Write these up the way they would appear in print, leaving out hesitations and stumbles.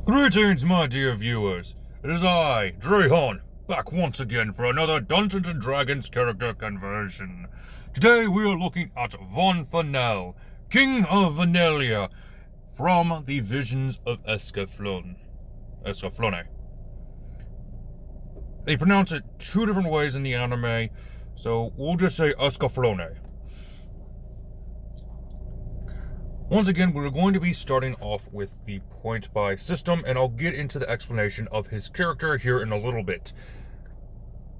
Greetings, my dear viewers. It is I, Drehon, back once again for another Dungeons & Dragons character conversion. Today we are looking at Von Fanel, King of Vanelia, from the Visions of Escaflowne. They pronounce it two different ways in the anime, so we'll just say Escaflowne. Once again, we're going to be starting off with the point buy system, and I'll get into the explanation of his character here in a little bit.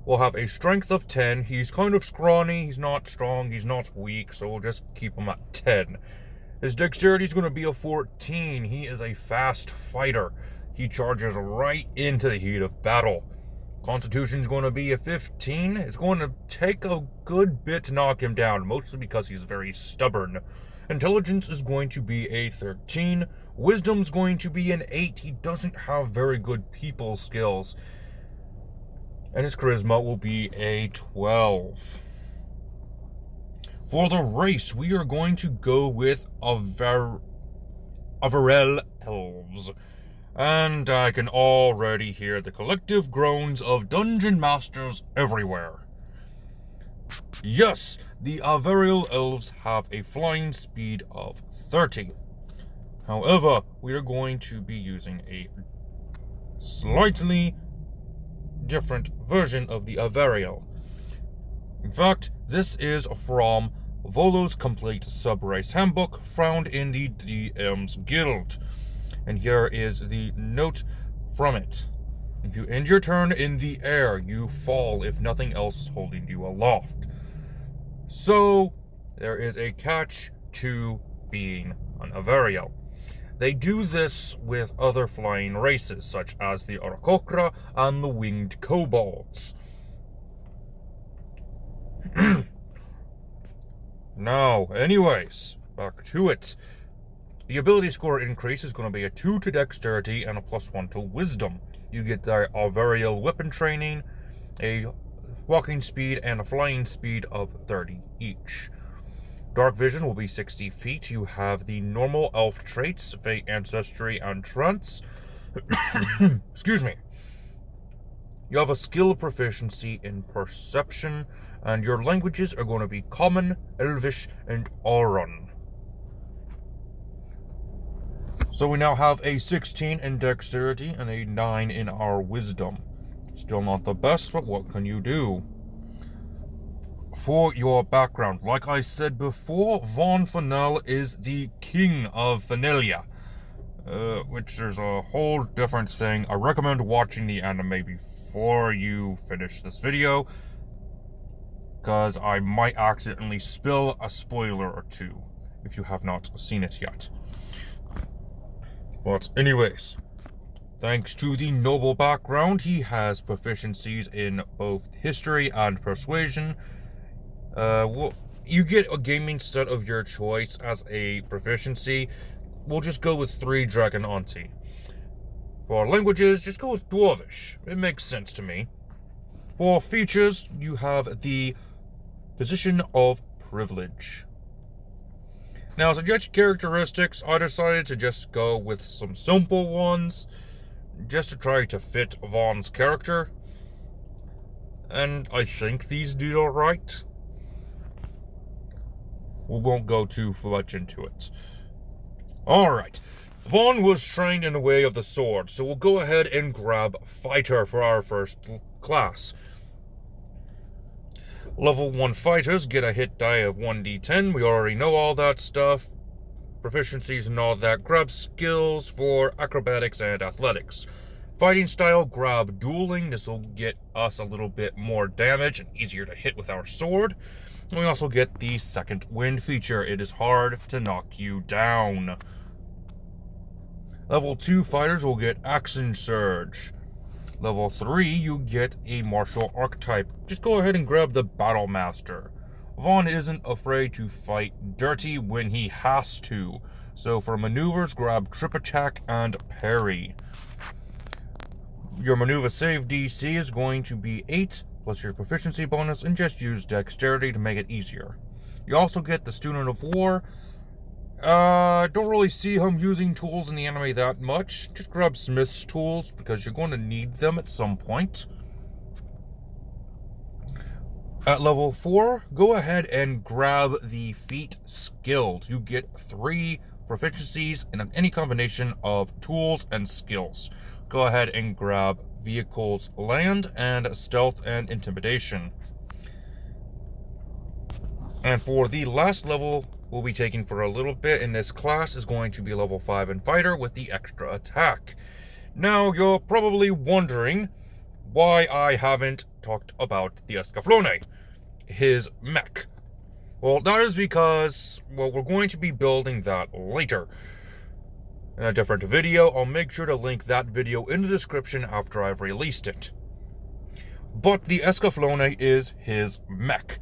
We'll have a strength of 10. He's kind of scrawny, he's not strong, he's not weak, so we'll just keep him at 10. His dexterity is going to be a 14. He is a fast fighter. He charges right into the heat of battle. Constitution is going to be a 15. It's going to take a good bit to knock him down, mostly because he's very stubborn. Intelligence is going to be a 13. Wisdom's going to be an 8. He doesn't have very good people skills. And his charisma will be a 12. For the race, we are going to go with Averell Elves. And I can already hear the collective groans of dungeon masters everywhere. Yes, the Averell Elves have a flying speed of 30. However, we are going to be using a slightly different version of the Averell. In fact, this is from Volo's Complete Subrace Handbook, found in the DM's Guild. And here is the note from it. If you end your turn in the air, you fall if nothing else is holding you aloft. So, there is a catch to being an Averell. They do this with other flying races, such as the Orcocra and the winged kobolds. Now, anyways, back to it. The ability score increase is going to be a 2 to dexterity and a +1 to wisdom. You get the Averell weapon training, a walking speed, and a flying speed of 30 each. Dark vision will be 60 feet. You have the normal elf traits, Fey Ancestry, and Trance. Excuse me. You have a skill proficiency in Perception, and your languages are going to be Common, Elvish, and Auron. So we now have a 16 in Dexterity and a 9 in our Wisdom. Still not the best, but what can you do? For your background, like I said before, Von Fanel is the King of Vanelia, which is a whole different thing. I recommend watching the anime before you finish this video, because I might accidentally spill a spoiler or two if you have not seen it yet. But anyways, thanks to the noble background, he has proficiencies in both history and persuasion. You get a gaming set of your choice as a proficiency. We'll just go with 3 Dragon Auntie. For languages, just go with Dwarvish. It makes sense to me. For features, you have the Position of Privilege. Now, to judge characteristics, I decided to just go with some simple ones, just to try to fit Von's character. And I think these did alright. We won't go too much into it. Alright, Von was trained in the way of the sword, so we'll go ahead and grab Fighter for our first class. Level 1 fighters get a hit die of 1d10. We already know all that stuff. Proficiencies and all that. Grab skills for acrobatics and athletics. Fighting style, grab dueling. This will get us a little bit more damage and easier to hit with our sword. And we also get the second wind feature. It is hard to knock you down. Level 2 fighters will get action surge. Level 3, you get a martial archetype. Just go ahead and grab the Battle Master. Von isn't afraid to fight dirty when he has to. So for maneuvers, grab Trip Attack and Parry. Your maneuver save DC is going to be 8, plus your proficiency bonus, and just use Dexterity to make it easier. You also get the Student of War, Don't really see him using tools in the anime that much. Just grab Smith's tools because you're going to need them at some point. At level 4, go ahead and grab the feat skilled. You get 3 proficiencies in any combination of tools and skills. Go ahead and grab vehicles land and stealth and intimidation. And for the last level we'll be taking for a little bit in this class is going to be level 5 in fighter with the extra attack. Now you're probably wondering why I haven't talked about the Escaflowne, his mech. Well, that is because, well, we're going to be building that later. In a different video, I'll make sure to link that video in the description after I've released it. But the Escaflowne is his mech.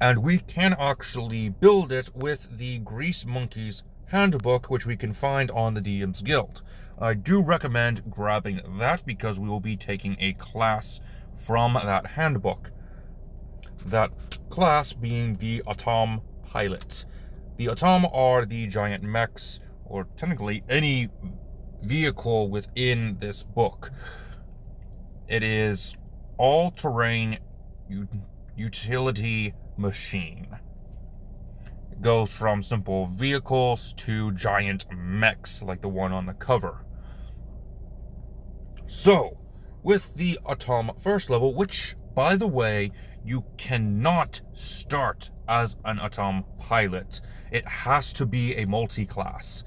And we can actually build it with the Greasemonkey's Handbook, which we can find on the DM's Guild. I do recommend grabbing that because we will be taking a class from that handbook. That class being the Atom Pilot. The Atom are the giant mechs, or technically any vehicle within this book. It is all-terrain utility machine. It goes from simple vehicles to giant mechs like the one on the cover. So, with the Atom first level, which, by the way, you cannot start as an Atom pilot. It has to be a multi-class.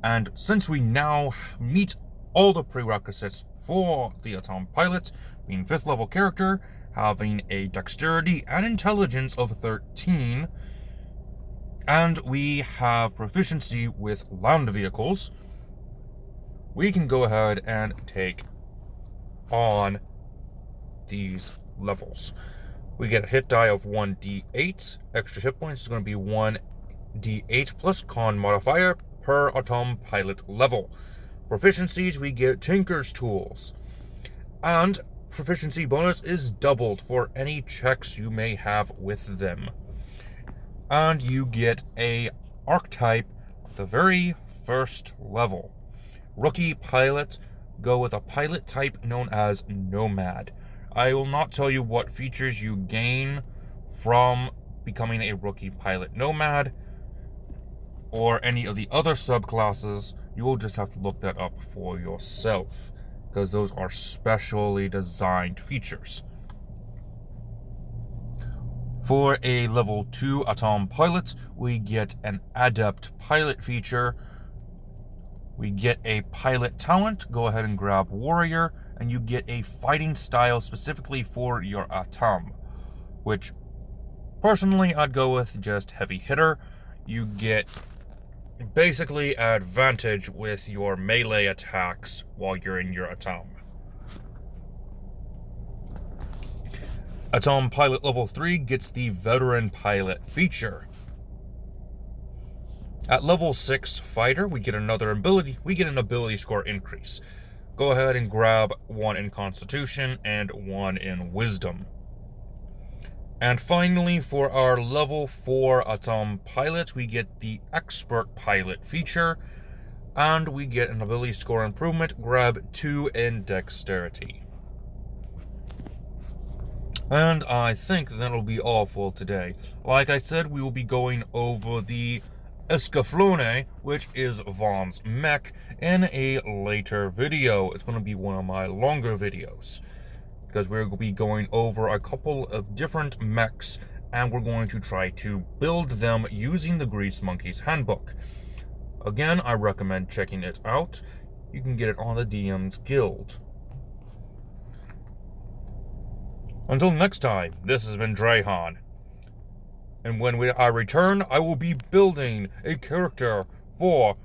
And since we now meet all the prerequisites for the Atom pilot, being 5th level character, having a dexterity and intelligence of 13, and we have proficiency with land vehicles, we can go ahead and take on these levels. We get a hit die of 1d8. Extra hit points is going to be 1d8 plus con modifier per Atom pilot level. Proficiencies, we get Tinker's tools. And proficiency bonus is doubled for any checks you may have with them. And you get a archetype at the very first level. Rookie pilot, go with a pilot type known as Nomad. I will not tell you what features you gain from becoming a rookie pilot Nomad or any of the other subclasses. You will just have to look that up for yourself, because those are specially designed features. For a level 2 Atom pilot, we get an Adept pilot feature. We get a pilot talent. Go ahead and grab Warrior, and you get a fighting style specifically for your Atom, which personally I'd go with just Heavy Hitter. You get basically advantage with your melee attacks while you're in your Atom. Atom Pilot level 3 gets the Veteran Pilot feature. At level 6 Fighter, we get an ability score increase. Go ahead and grab 1 in Constitution and 1 in Wisdom. And finally, for our level 4 Atom Pilot, we get the Expert Pilot feature, and we get an ability score improvement. Grab 2 in Dexterity. And I think that'll be all for today. Like I said, we will be going over the Escaflowne, which is Vaughn's mech, in a later video. It's going to be one of my longer videos, because we're going to be going over a couple of different mechs, and we're going to try to build them using the Greasemonkey's Handbook. Again, I recommend checking it out. You can get it on the DM's Guild. Until next time, this has been Drahan. And when I return, I will be building a character for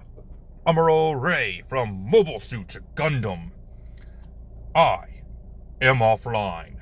Amuro Ray from Mobile Suit Gundam. I am offline.